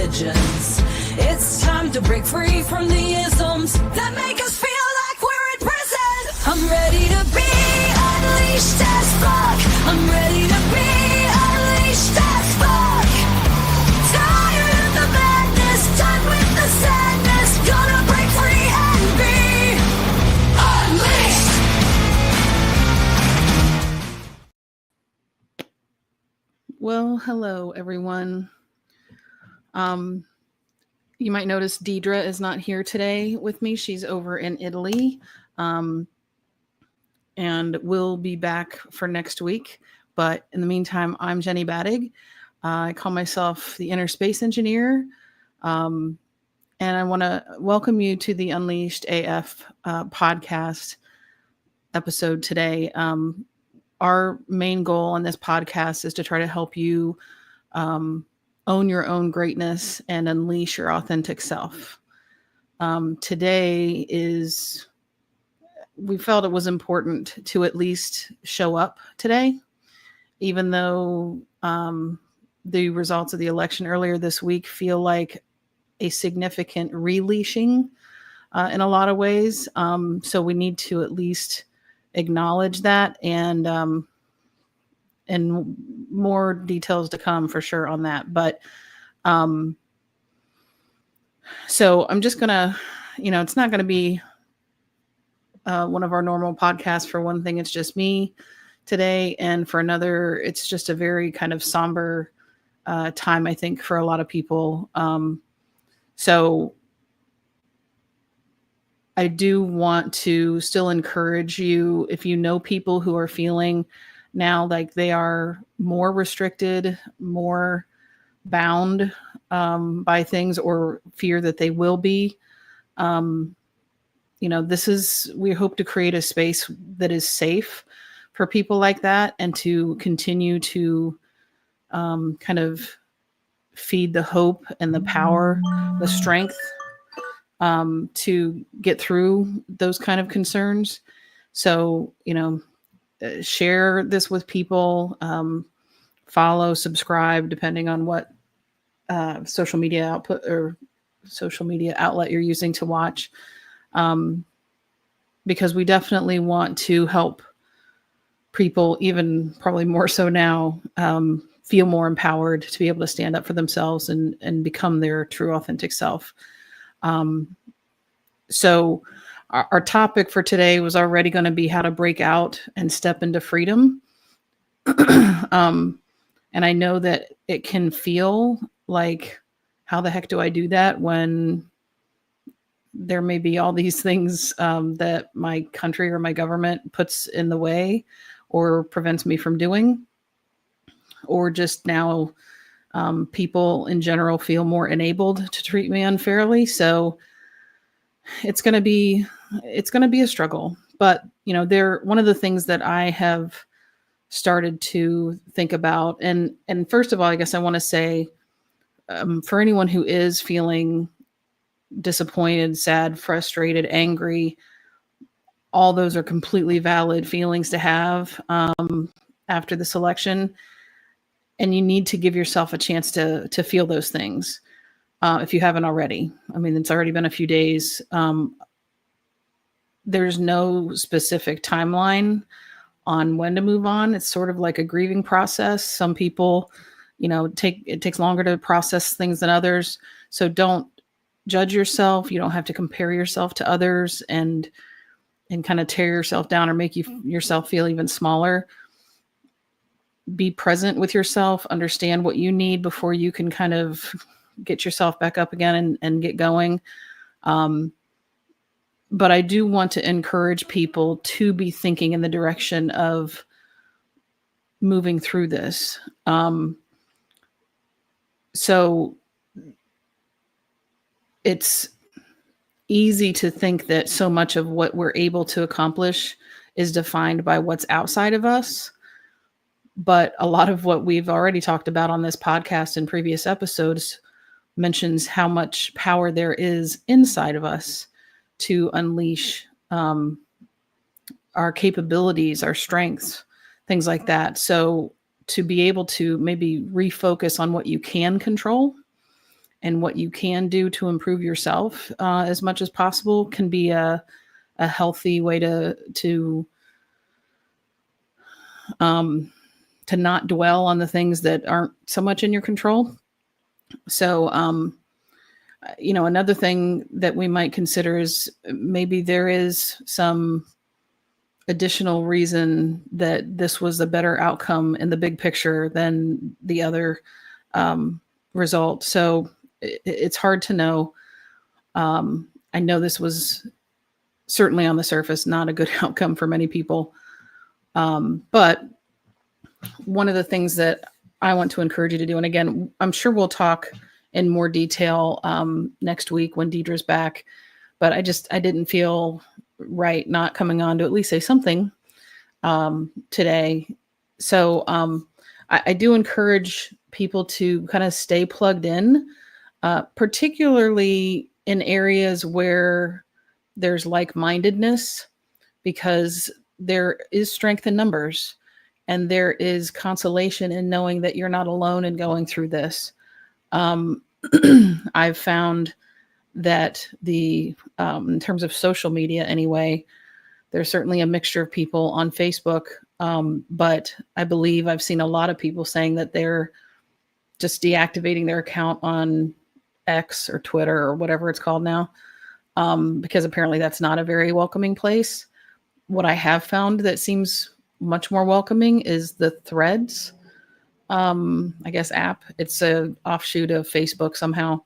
religions. It's time to break free from the isms that make us feel like we're in prison. I'm ready to be unleashed as fuck. I'm ready to be unleashed as fuck. Tired of the madness, done with the sadness. Gonna break free and be unleashed. Well, hello, everyone. You might notice Deidre is not here today with me. She's over in Italy, and we'll be back for next week. But in the meantime, I'm Jenny Badig. I call myself the Inner Space Engineer, and I want to welcome you to the Unleashed AF podcast episode today. Our main goal on this podcast is to try to help you own your own greatness and unleash your authentic self. Today we felt it was important to at least show up today, even though the results of the election earlier this week feel like a significant releashing in a lot of ways. So we need to at least acknowledge that, and more details to come for sure on that. But so I'm just gonna, it's not gonna be one of our normal podcasts. For one thing, it's just me today, and for another, it's just a very kind of somber time, I think, for a lot of people. So I do want to still encourage you, if you know people who are feeling now like they are more restricted, more bound by things, or fear that they will be. We hope to create a space that is safe for people like that, and to continue to kind of feed the hope and the power, the strength to get through those kind of concerns. So, share this with people, follow, subscribe, depending on what social media output or social media outlet you're using to watch. Because we definitely want to help people, even probably more so now, feel more empowered to be able to stand up for themselves and become their true authentic self. So our topic for today was already going to be how to break out and step into freedom. And I know that it can feel like, how the heck do I do that when there may be all these things that my country or my government puts in the way or prevents me from doing, or just now people in general feel more enabled to treat me unfairly. So it's going to be a struggle. But, one of the things that I have started to think about, and first of all, I guess I want to say, for anyone who is feeling disappointed, sad, frustrated, angry, all those are completely valid feelings to have after this election. And you need to give yourself a chance to feel those things. If you haven't already. I mean, it's already been a few days. There's no specific timeline on when to move on. It's sort of like a grieving process. Some people, it takes longer to process things than others. So don't judge yourself. You don't have to compare yourself to others and kind of tear yourself down or make yourself feel even smaller. Be present with yourself, understand what you need before you can kind of get yourself back up again and get going. But I do want to encourage people to be thinking in the direction of moving through this. So it's easy to think that so much of what we're able to accomplish is defined by what's outside of us. But a lot of what we've already talked about on this podcast in previous episodes mentions how much power there is inside of us to unleash our capabilities, our strengths, things like that. So to be able to maybe refocus on what you can control and what you can do to improve yourself as much as possible can be a healthy way um, to not dwell on the things that aren't so much in your control. So, another thing that we might consider is maybe there is some additional reason that this was a better outcome in the big picture than the other um, result. So it's hard to know. I know this was certainly on the surface not a good outcome for many people. But one of the things that I want to encourage you to do, and again, I'm sure we'll talk in more detail next week when Deidre's back, but I didn't feel right not coming on to at least say something today. So I do encourage people to kind of stay plugged in, particularly in areas where there's like-mindedness, because there is strength in numbers and there is consolation in knowing that you're not alone in going through this. I've found that in terms of social media anyway, there's certainly a mixture of people on Facebook, but I believe I've seen a lot of people saying that they're just deactivating their account on X or Twitter or whatever it's called now, because apparently that's not a very welcoming place. What I have found that seems much more welcoming is the Threads, I guess, app. It's a offshoot of Facebook somehow.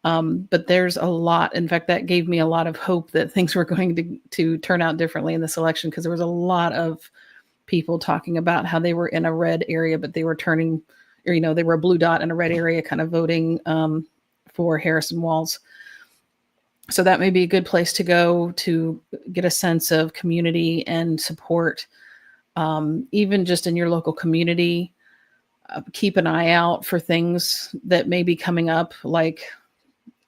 But there's a lot. In fact, that gave me a lot of hope that things were going to turn out differently in this election, because there was a lot of people talking about how they were in a red area, but they were turning, or, they were a blue dot in a red area kind of voting for Harrison Walls. So that may be a good place to go to get a sense of community and support, even just in your local community. Keep an eye out for things that may be coming up. Like,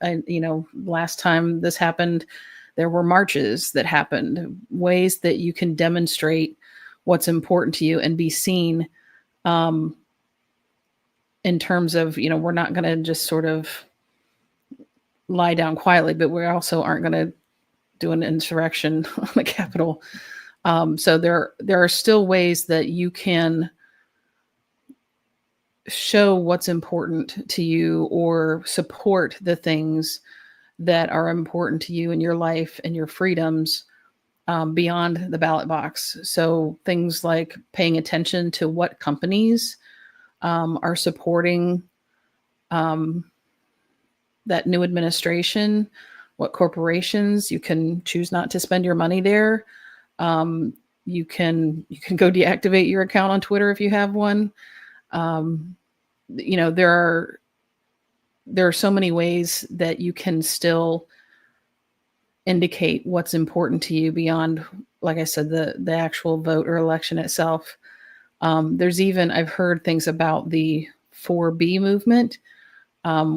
last time this happened, there were marches that happened, ways that you can demonstrate what's important to you and be seen, in terms of, we're not going to just sort of lie down quietly, but we also aren't going to do an insurrection on the Capitol. So there are still ways that you can show what's important to you or support the things that are important to you in your life and your freedoms, beyond the ballot box. So things like paying attention to what companies are supporting that new administration, what corporations. You can choose not to spend your money there. You can go deactivate your account on Twitter if you have one. There are so many ways that you can still indicate what's important to you beyond, like I said, the actual vote or election itself. I've heard things about the 4B movement,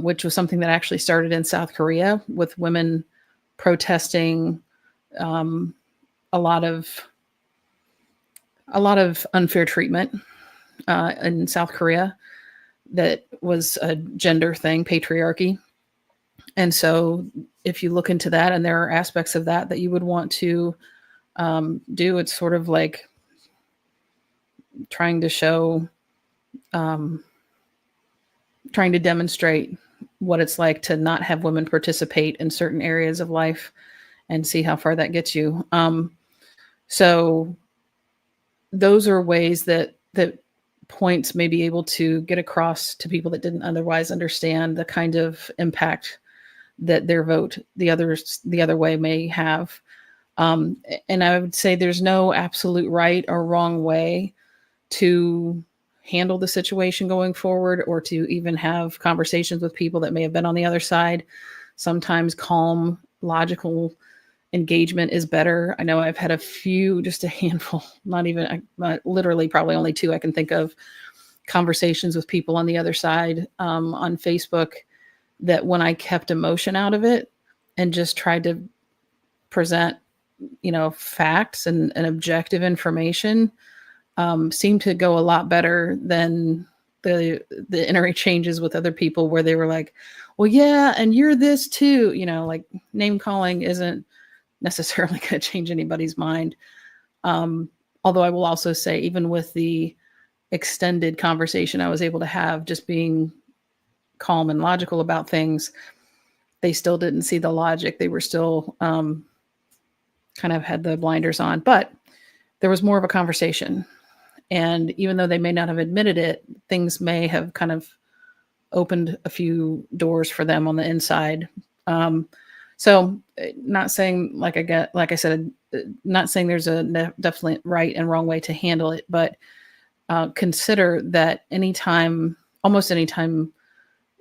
which was something that actually started in South Korea with women protesting a lot of unfair treatment in South Korea. That was a gender thing, patriarchy. And so if you look into that, and there are aspects of that you would want to do, it's sort of like trying to show, trying to demonstrate what it's like to not have women participate in certain areas of life and see how far that gets you. So those are ways that points may be able to get across to people that didn't otherwise understand the kind of impact that their vote the other way may have. And I would say there's no absolute right or wrong way to handle the situation going forward, or to even have conversations with people that may have been on the other side. Sometimes calm, logical engagement is better. I know I've had just a handful, literally probably only two I can think of, conversations with people on the other side on Facebook, that when I kept emotion out of it and just tried to present, facts and objective information, seemed to go a lot better than the interchanges with other people where they were like, well, yeah, and you're this too, like name calling isn't necessarily going to change anybody's mind. Um, Although I will also say, even with the extended conversation I was able to have, just being calm and logical about things, they still didn't see the logic. They were still kind of had the blinders on, but there was more of a conversation. And even though they may not have admitted it, things may have kind of opened a few doors for them on the inside. So not saying like I said, not saying there's a definitely right and wrong way to handle it, but consider that almost anytime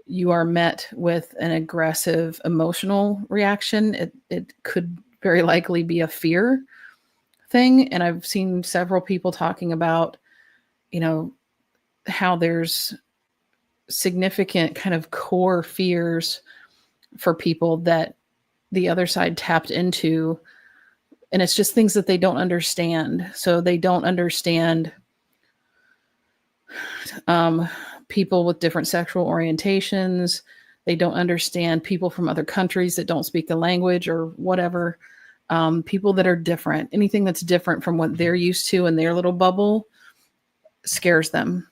you are met with an aggressive emotional reaction, it could very likely be a fear thing. And I've seen several people talking about, how there's significant kind of core fears for people that the other side tapped into. And it's just things that they don't understand. So they don't understand people with different sexual orientations. They don't understand people from other countries that don't speak the language or whatever. People that are different, anything that's different from what they're used to in their little bubble scares them.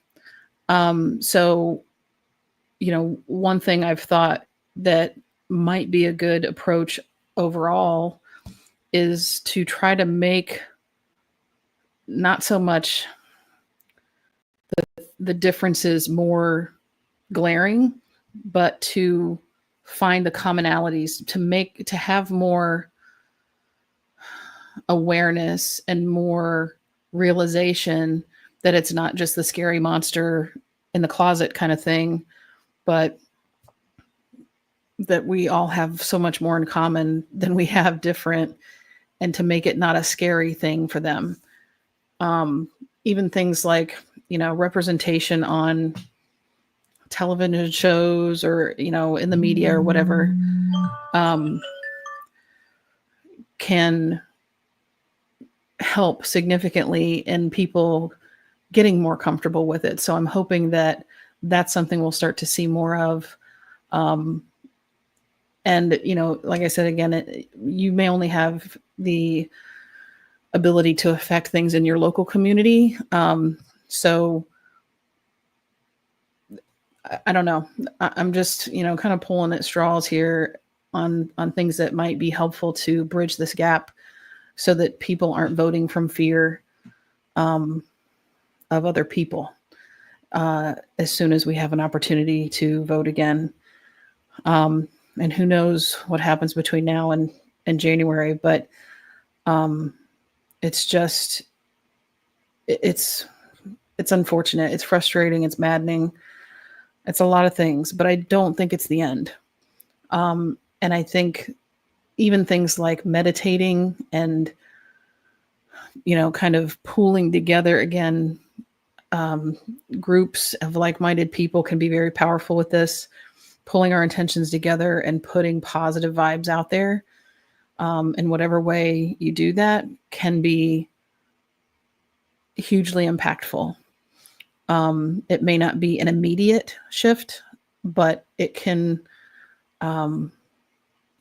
So, one thing I've thought that might be a good approach overall is to try to make not so much the differences more glaring, but to find the commonalities, to have more awareness and more realization that it's not just the scary monster in the closet kind of thing, but that we all have so much more in common than we have different, and to make it not a scary thing for them. Even things like, representation on television shows or, in the media or whatever, can help significantly in people getting more comfortable with it. So I'm hoping that that's something we'll start to see more of. And, like I said, again, you may only have the ability to affect things in your local community. So I don't know. I'm just, kind of pulling at straws here on things that might be helpful to bridge this gap so that people aren't voting from fear of other people as soon as we have an opportunity to vote again. And who knows what happens between now and January, but it's just, it's unfortunate. It's frustrating. It's maddening. It's a lot of things, but I don't think it's the end. And I think even things like meditating and, kind of pooling together again, groups of like-minded people can be very powerful with this, pulling our intentions together and putting positive vibes out there. In whatever way you do that can be hugely impactful. It may not be an immediate shift, but it can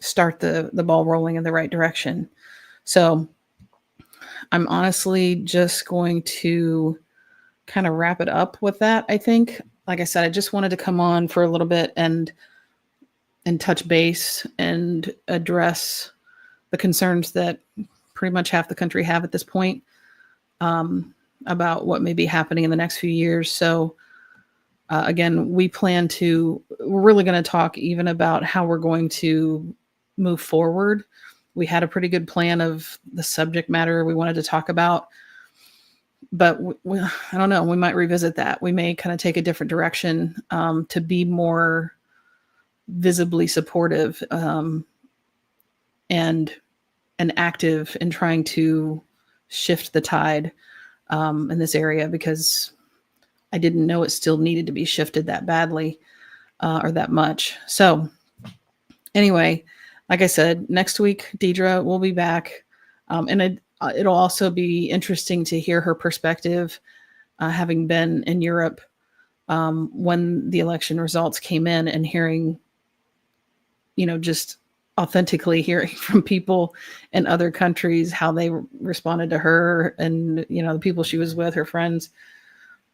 start the ball rolling in the right direction. So I'm honestly just going to kind of wrap it up with that. I think, like I said, I just wanted to come on for a little bit and touch base and address the concerns that pretty much half the country have at this point about what may be happening in the next few years. So again, we're really going to talk even about how we're going to move forward. We had a pretty good plan of the subject matter we wanted to talk about, but I don't know, we might revisit that. We may kind of take a different direction to be more visibly supportive and active in trying to shift the tide in this area, because I didn't know it still needed to be shifted that badly or that much. So anyway, like I said, next week, Deidre will be back. And it'll also be interesting to hear her perspective, having been in Europe when the election results came in, and hearing just authentically hearing from people in other countries, how they responded to her and, the people she was with, her friends,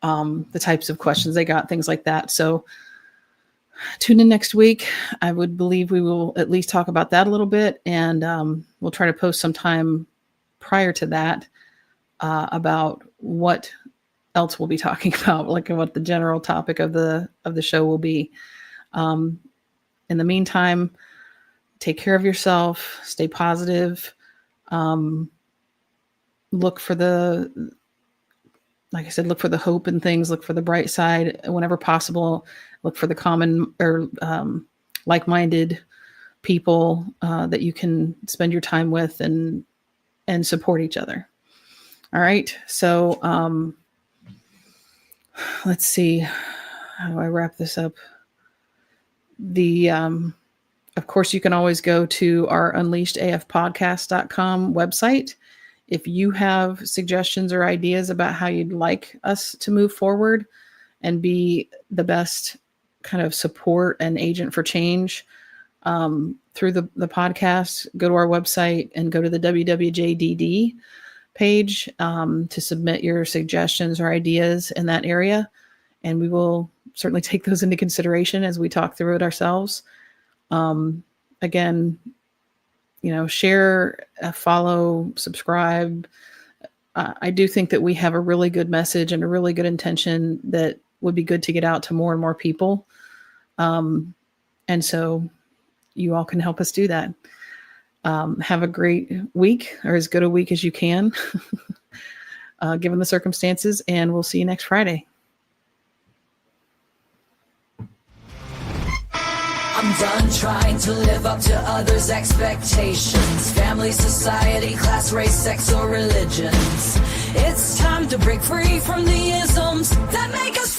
the types of questions they got, things like that. So tune in next week. I would believe we will at least talk about that a little bit. And we'll try to post some time prior to that about what else we'll be talking about, like what the general topic of the show will be. In the meantime, take care of yourself, stay positive, look for the, like I said, look for the hope in things, look for the bright side whenever possible, look for the common or like-minded people that you can spend your time with and support each other. All right. So let's see. How do I wrap this up? Of course, you can always go to our unleashedafpodcast.com website. If you have suggestions or ideas about how you'd like us to move forward and be the best kind of support and agent for change through the podcast, go to our website and go to the WWJDD page to submit your suggestions or ideas in that area. And we will certainly take those into consideration as we talk through it ourselves. Again, share, follow, subscribe. I do think that we have a really good message and a really good intention that would be good to get out to more and more people. And so you all can help us do that. Have a great week, or as good a week as you can, given the circumstances, and we'll see you next Friday. I'm done trying to live up to others' expectations. Family, society, class, race, sex, or religions. It's time to break free from the isms that make us